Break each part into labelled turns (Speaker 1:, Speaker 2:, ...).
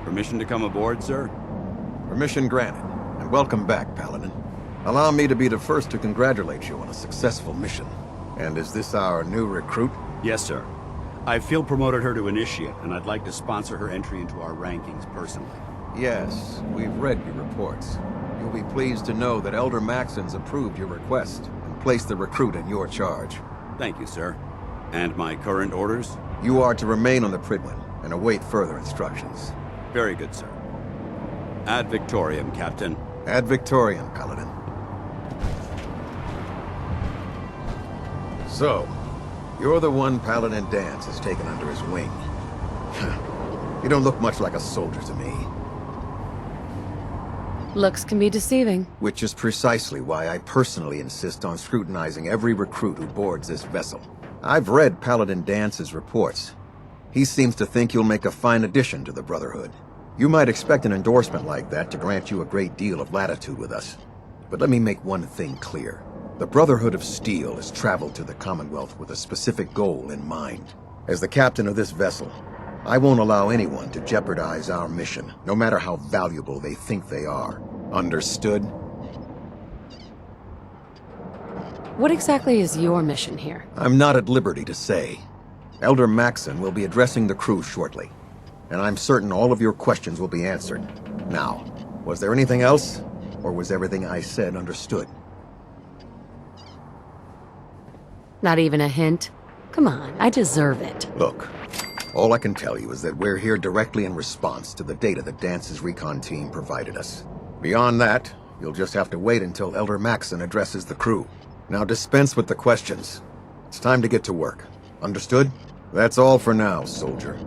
Speaker 1: Permission to come aboard, sir?
Speaker 2: Permission granted, and welcome back, Paladin. Allow me to be the first to congratulate you on a successful mission. And is this our new recruit?
Speaker 1: Yes, sir. I field promoted her to Initiate, and I'd like to sponsor her entry into our rankings personally.
Speaker 2: Yes, we've read your reports. You'll be pleased to know that Elder Maxson's approved your request and placed the recruit in your charge.
Speaker 1: Thank you, sir. And my current orders?
Speaker 2: You are to remain on the Prydwen and await further instructions.
Speaker 1: Very good, sir. Ad Victoriam, Captain.
Speaker 2: Ad Victoriam, Paladin. So, you're the one Paladin Danse has taken under his wing. You don't look much like a soldier to me.
Speaker 3: Looks can be deceiving.
Speaker 2: Which is precisely why I personally insist on scrutinizing every recruit who boards this vessel. I've read Paladin Danse's reports. He seems to think you'll make a fine addition to the Brotherhood. You might expect an endorsement like that to grant you a great deal of latitude with us. But let me make one thing clear. The Brotherhood of Steel has traveled to the Commonwealth with a specific goal in mind. As the captain of this vessel, I won't allow anyone to jeopardize our mission, no matter how valuable they think they are. Understood?
Speaker 3: What exactly is your mission here?
Speaker 2: I'm not at liberty to say. Elder Maxson will be addressing the crew shortly, and I'm certain all of your questions will be answered. Now, was there anything else, or was everything I said understood?
Speaker 3: Not even a hint? Come on, I deserve it.
Speaker 2: Look, all I can tell you is that we're here directly in response to the data that Danse's recon team provided us. Beyond that, you'll just have to wait until Elder Maxson addresses the crew. Now dispense with the questions. It's time to get to work. Understood? That's all for now, soldier.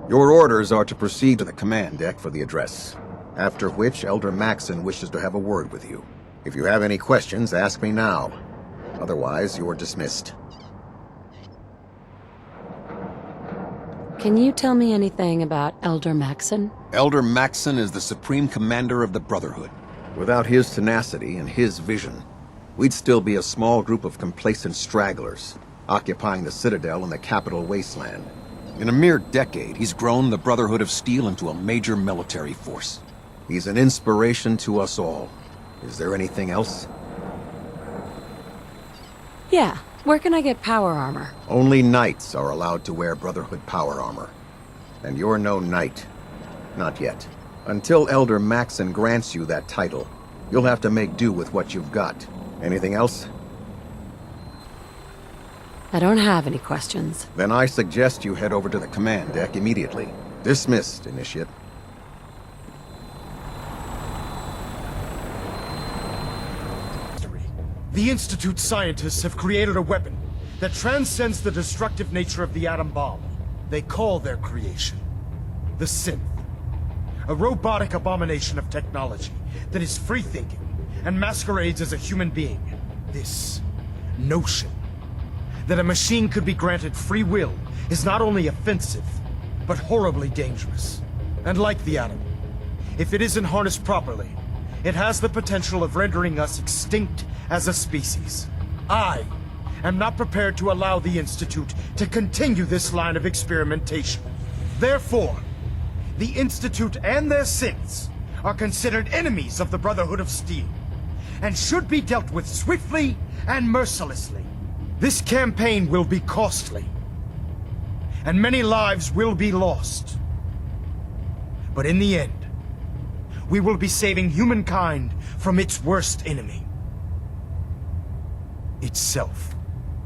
Speaker 2: Your orders are to proceed to the command deck for the address, after which Elder Maxson wishes to have a word with you. If you have any questions, ask me now. Otherwise, you're dismissed.
Speaker 3: Can you tell me anything about Elder Maxson?
Speaker 2: Elder Maxson is the supreme commander of the Brotherhood. Without his tenacity and his vision, we'd still be a small group of complacent stragglers, occupying the Citadel in the capital wasteland. In a mere decade, he's grown the Brotherhood of Steel into a major military force. He's an inspiration to us all. Is there anything else?
Speaker 3: Yeah. Where can I get power armor?
Speaker 2: Only knights are allowed to wear Brotherhood power armor. And you're no knight. Not yet. Until Elder Maxson grants you that title, you'll have to make do with what you've got. Anything else?
Speaker 3: I don't have any questions.
Speaker 2: Then I suggest you head over to the command deck immediately. Dismissed, Initiate.
Speaker 4: The Institute scientists have created a weapon that transcends the destructive nature of the atom bomb. They call their creation the Synth. A robotic abomination of technology that is free-thinking and masquerades as a human being. This notion that a machine could be granted free will is not only offensive, but horribly dangerous. And like the atom, if it isn't harnessed properly, it has the potential of rendering us extinct as a species. I am not prepared to allow the Institute to continue this line of experimentation. Therefore, the Institute and their synths are considered enemies of the Brotherhood of Steel, and should be dealt with swiftly and mercilessly. This campaign will be costly, and many lives will be lost. But in the end, we will be saving humankind from its worst enemy. Itself.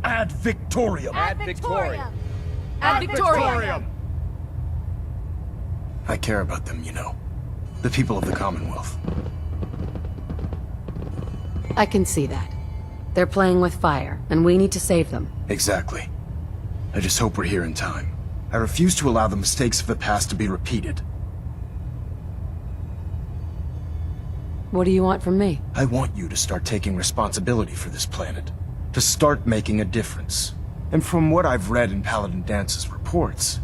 Speaker 4: Ad Victoriam!
Speaker 5: Ad Victoriam! Ad Victoriam!
Speaker 4: I care about them, you know. The people of the Commonwealth.
Speaker 3: I can see that. They're playing with fire, and we need to save them.
Speaker 4: Exactly. I just hope we're here in time. I refuse to allow the mistakes of the past to be repeated.
Speaker 3: What do you want from me?
Speaker 4: I want you to start taking responsibility for this planet. To start making a difference. And from what I've read in Paladin Danse's reports,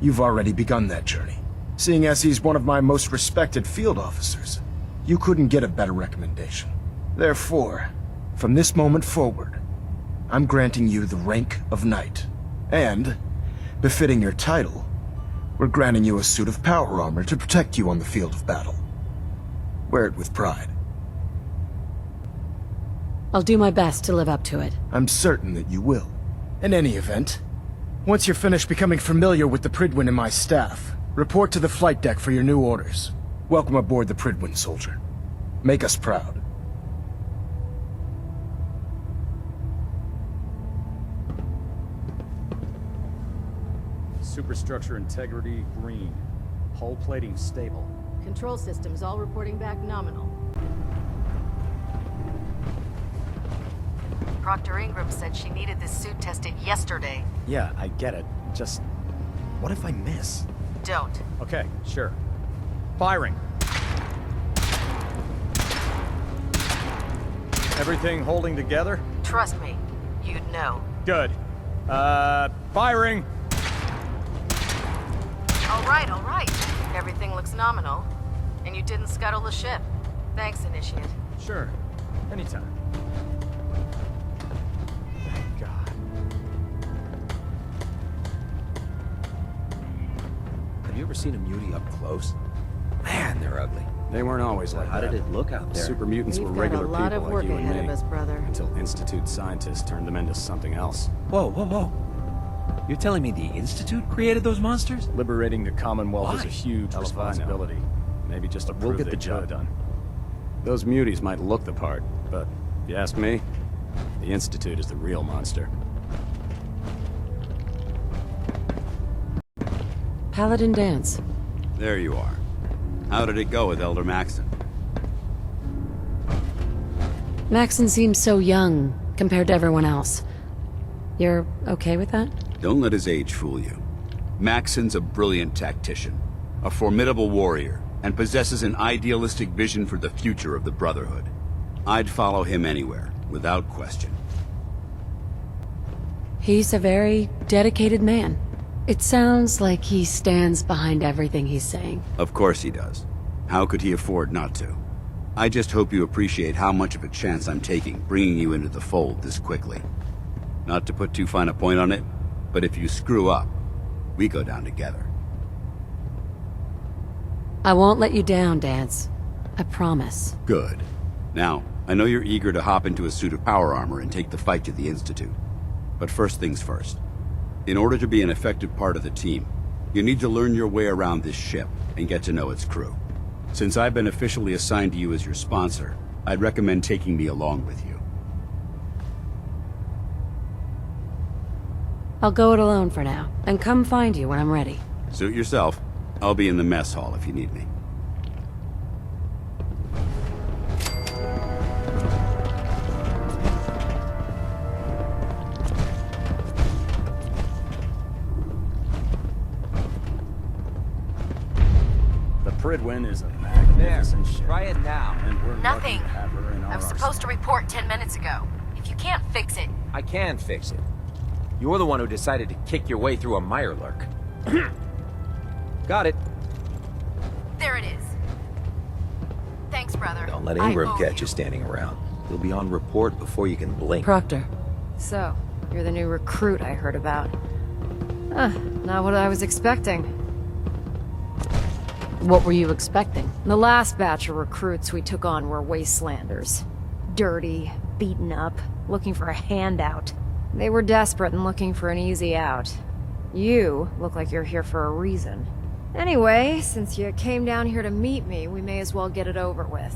Speaker 4: you've already begun that journey. Seeing as he's one of my most respected field officers, you couldn't get a better recommendation. Therefore, from this moment forward, I'm granting you the rank of Knight. And, befitting your title, We're granting you a suit of power armor to protect you on the field of battle. Wear it with pride.
Speaker 3: I'll do my best to live up to it.
Speaker 4: I'm certain that you will. In any event, once you're finished becoming familiar with the Prydwen and my staff, report to the flight deck for your new orders. Welcome aboard the Prydwen, soldier. Make us proud.
Speaker 6: Superstructure integrity green. Hull plating stable.
Speaker 5: Control systems all reporting back nominal.
Speaker 7: Proctor Ingram said she needed this suit tested yesterday.
Speaker 6: Yeah, I get it. Just... what if I miss?
Speaker 7: Don't.
Speaker 6: Okay, sure. Firing. Everything holding together?
Speaker 7: Trust me, you'd know.
Speaker 6: Good. Firing!
Speaker 7: All right. Everything looks nominal. And you didn't scuttle the ship. Thanks, Initiate.
Speaker 6: Sure. Anytime. Thank God.
Speaker 8: Have you ever seen a mutie up close? Man, they're ugly.
Speaker 6: They weren't always like
Speaker 8: How
Speaker 6: that.
Speaker 8: did it look out there?
Speaker 6: Super mutants
Speaker 5: We've
Speaker 6: were
Speaker 5: got
Speaker 6: regular
Speaker 5: a lot
Speaker 6: people
Speaker 5: of work
Speaker 6: like you
Speaker 5: ahead
Speaker 6: and me.
Speaker 5: of us, brother.
Speaker 6: Until Institute scientists turned them into something else.
Speaker 8: Whoa, whoa, whoa. You're telling me the Institute created those monsters?
Speaker 6: Liberating the Commonwealth is
Speaker 8: Why?
Speaker 6: a huge
Speaker 8: Hell if I know.
Speaker 6: responsibility. Maybe just to
Speaker 8: We'll
Speaker 6: prove
Speaker 8: get
Speaker 6: they
Speaker 8: the job
Speaker 6: could.
Speaker 8: done.
Speaker 6: Those muties might look the part, but if you ask me, the Institute is the real monster.
Speaker 3: Paladin Danse.
Speaker 1: There you are. How did it go with Elder Maxson?
Speaker 3: Maxson seems so young compared to everyone else. You're okay with that?
Speaker 1: Don't let his age fool you. Maxson's a brilliant tactician, a formidable warrior, and possesses an idealistic vision for the future of the Brotherhood. I'd follow him anywhere, without question.
Speaker 3: He's a very dedicated man. It sounds like he stands behind everything he's saying.
Speaker 1: Of course he does. How could he afford not to? I just hope you appreciate how much of a chance I'm taking, bringing you into the fold this quickly. Not to put too fine a point on it, but if you screw up, we go down together.
Speaker 3: I won't let you down, Danse. I promise.
Speaker 1: Good. Now, I know you're eager to hop into a suit of power armor and take the fight to the Institute. But first things first. In order to be an effective part of the team, you need to learn your way around this ship and get to know its crew. Since I've been officially assigned to you as your sponsor, I'd recommend taking me along with you.
Speaker 3: I'll go it alone for now, and come find you when I'm ready.
Speaker 1: Suit yourself. I'll be in the mess hall if you need me.
Speaker 6: The Prydwen is a magnificent ship.
Speaker 8: Try it now.
Speaker 6: And we're
Speaker 7: Nothing.
Speaker 6: lucky to have her in our
Speaker 7: I was supposed to report 10 minutes ago. If you can't fix it,
Speaker 8: I can fix it. You're the one who decided to kick your way through a Mirelurk. Got it.
Speaker 7: there it is. Thanks, brother.
Speaker 8: Don't let
Speaker 7: I
Speaker 8: Ingram
Speaker 7: owe
Speaker 8: catch you standing around. You'll be on report before you can blink.
Speaker 3: Proctor.
Speaker 5: So, you're the new recruit I heard about. Not what I was expecting.
Speaker 3: What were you expecting?
Speaker 5: The last batch of recruits we took on were wastelanders. Dirty, beaten up, looking for a handout. They were desperate and looking for an easy out. You look like you're here for a reason. Anyway, since you came down here to meet me, we may as well get it over with.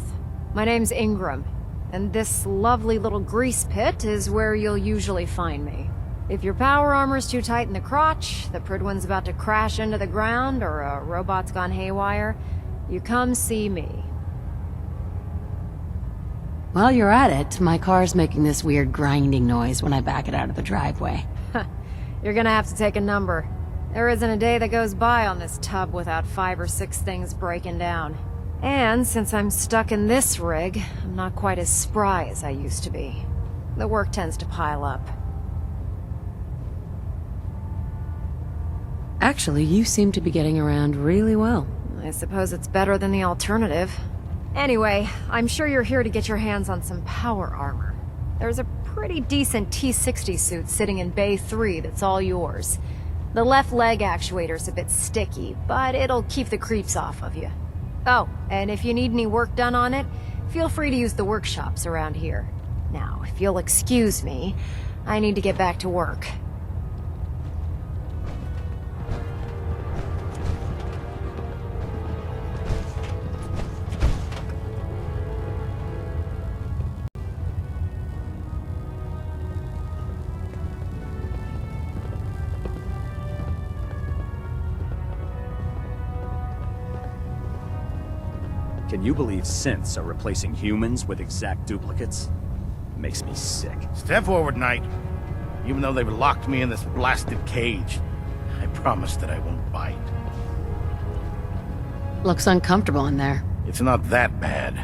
Speaker 5: My name's Ingram, and this lovely little grease pit is where you'll usually find me. If your power armor's too tight in the crotch, the Prydwen's about to crash into the ground, or a robot's gone haywire, you come see me.
Speaker 3: While you're at it, my car's making this weird grinding noise when I back it out of the driveway.
Speaker 5: You're gonna have to take a number. There isn't a day that goes by on this tub without 5 or 6 things breaking down. And since I'm stuck in this rig, I'm not quite as spry as I used to be. The work tends to pile up.
Speaker 3: Actually, you seem to be getting around really well.
Speaker 5: I suppose it's better than the alternative. Anyway, I'm sure you're here to get your hands on some power armor. There's a pretty decent T-60 suit sitting in Bay 3 that's all yours. The left leg actuator's a bit sticky, but it'll keep the creeps off of you. Oh, and if you need any work done on it, feel free to use the workshops around here. Now, if you'll excuse me, I need to get back to work.
Speaker 6: Can you believe synths are replacing humans with exact duplicates? Makes me sick.
Speaker 9: Step forward, Knight. Even though they've locked me in this blasted cage, I promise that I won't bite.
Speaker 3: Looks uncomfortable in there.
Speaker 9: It's not that bad.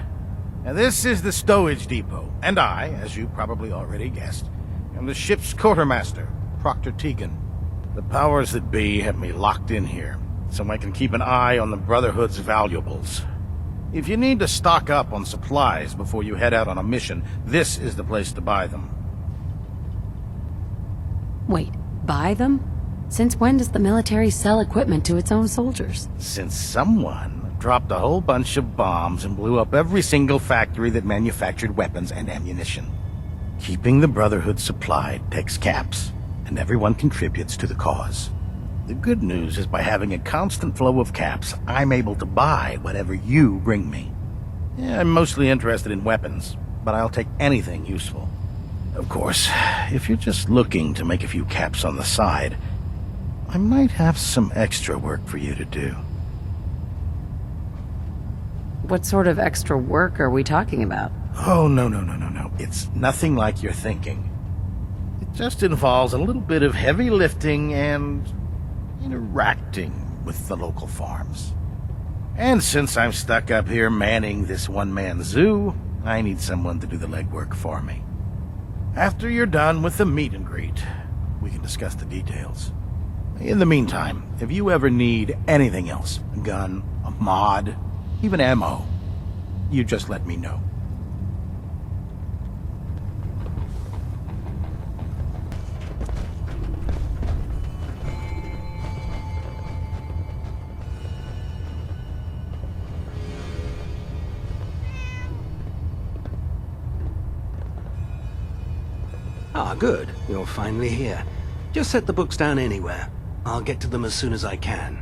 Speaker 9: Now, this is the stowage depot, and I, as you probably already guessed, am the ship's quartermaster, Proctor Teagan. The powers that be have me locked in here, so I can keep an eye on the Brotherhood's valuables. If you need to stock up on supplies before you head out on a mission, this is the place to buy them.
Speaker 3: Wait, buy them? Since when does the military sell equipment to its own soldiers?
Speaker 9: Since someone dropped a whole bunch of bombs and blew up every single factory that manufactured weapons and ammunition. Keeping the Brotherhood supplied takes caps, and everyone contributes to the cause. The good news is by having a constant flow of caps, I'm able to buy whatever you bring me. Yeah, I'm mostly interested in weapons, but I'll take anything useful. Of course, if you're just looking to make a few caps on the side, I might have some extra work for you to do.
Speaker 3: What sort of extra work are we talking about?
Speaker 9: Oh, no. It's nothing like you're thinking. It just involves a little bit of heavy lifting and interacting with the local farms. And since I'm stuck up here manning this one-man zoo, I need someone to do the legwork for me. After you're done with the meet and greet, we can discuss the details. In the meantime, if you ever need anything else, a gun, a mod, even ammo, you just let me know.
Speaker 10: Ah, good. You're finally here. Just set the books down anywhere. I'll get to them as soon as I can.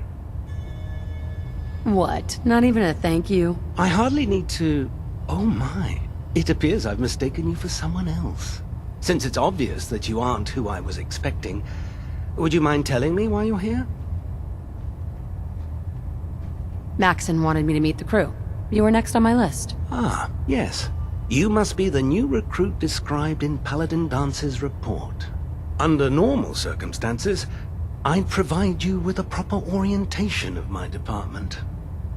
Speaker 3: What? Not even a thank you?
Speaker 10: I hardly need to... Oh my. It appears I've mistaken you for someone else. Since it's obvious that you aren't who I was expecting, would you mind telling me why you're here?
Speaker 3: Maxson wanted me to meet the crew. You were next on my list.
Speaker 10: Ah, yes. You must be the new recruit described in Paladin Danse's report. Under normal circumstances, I'd provide you with a proper orientation of my department.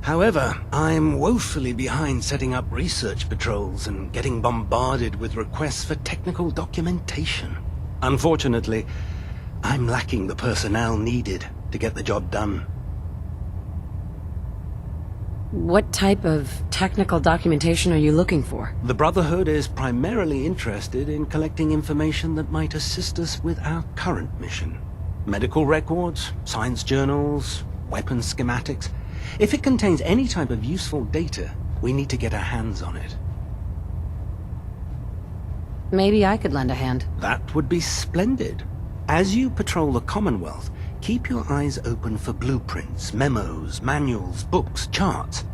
Speaker 10: However, I'm woefully behind setting up research patrols and getting bombarded with requests for technical documentation. Unfortunately, I'm lacking the personnel needed to get the job done.
Speaker 3: What type of technical documentation are you looking for?
Speaker 10: The Brotherhood is primarily interested in collecting information that might assist us with our current mission. Medical records, science journals, weapons schematics. If it contains any type of useful data, we need to get our hands on it.
Speaker 3: Maybe I could lend a hand.
Speaker 10: That would be splendid. As you patrol the Commonwealth, keep your eyes open for blueprints, memos, manuals, books, charts.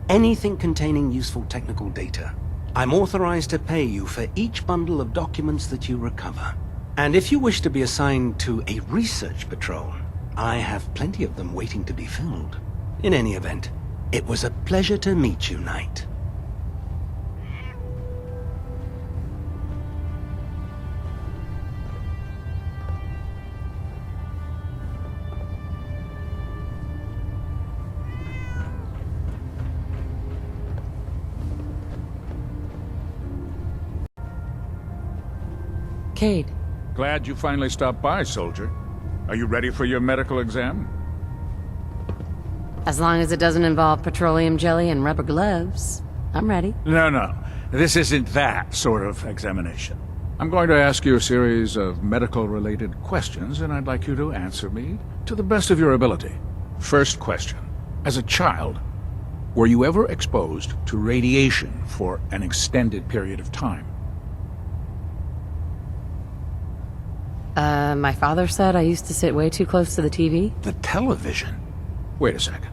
Speaker 10: Anything containing useful technical data. I'm authorized to pay you for each bundle of documents that you recover. And if you wish to be assigned to a research patrol, I have plenty of them waiting to be filled. In any event, it was a pleasure to meet you, Knight.
Speaker 3: Cade.
Speaker 11: Glad you finally stopped by, soldier. Are you ready for your medical exam?
Speaker 3: As long as it doesn't involve petroleum jelly and rubber gloves, I'm ready.
Speaker 11: No. This isn't that sort of examination. I'm going to ask you a series of medical-related questions, and I'd like you to answer me to the best of your ability. First question. As a child, were you ever exposed to radiation for an extended period of time?
Speaker 3: My father said I used to sit way too close to the TV.
Speaker 11: The television? Wait a second.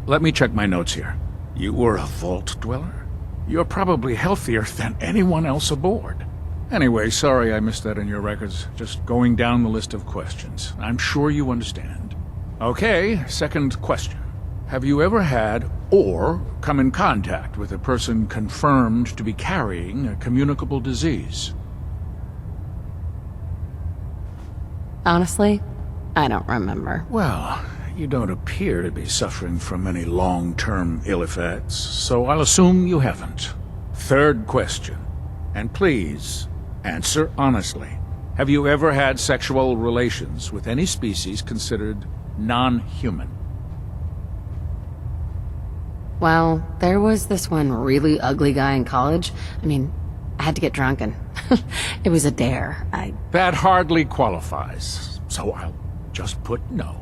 Speaker 11: Let me check my notes here. You were a vault dweller? You're probably healthier than anyone else aboard. Anyway, sorry I missed that in your records. Just going down the list of questions. I'm sure you understand. Okay, second question. Have you ever had or come in contact with a person confirmed to be carrying a communicable disease?
Speaker 3: Honestly, I don't remember.
Speaker 11: Well, you don't appear to be suffering from any long-term ill effects, so I'll assume you haven't. Third question, and please, answer honestly. Have you ever had sexual relations with any species considered non-human?
Speaker 3: Well, there was this one really ugly guy in college. I mean, I had to get drunk and it was a dare.
Speaker 11: That hardly qualifies, so I'll just put no.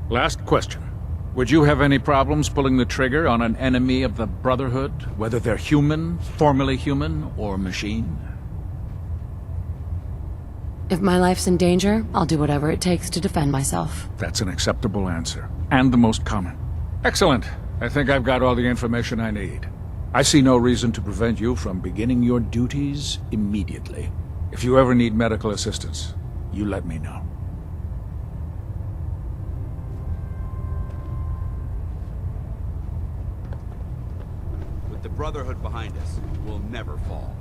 Speaker 11: Last question. Would you have any problems pulling the trigger on an enemy of the Brotherhood, whether they're human, formerly human, or machine?
Speaker 3: If my life's in danger, I'll do whatever it takes to defend myself.
Speaker 11: That's an acceptable answer, and the most common. Excellent. I think I've got all the information I need. I see no reason to prevent you from beginning your duties immediately. If you ever need medical assistance, you let me know.
Speaker 1: With the Brotherhood behind us, we'll never fall.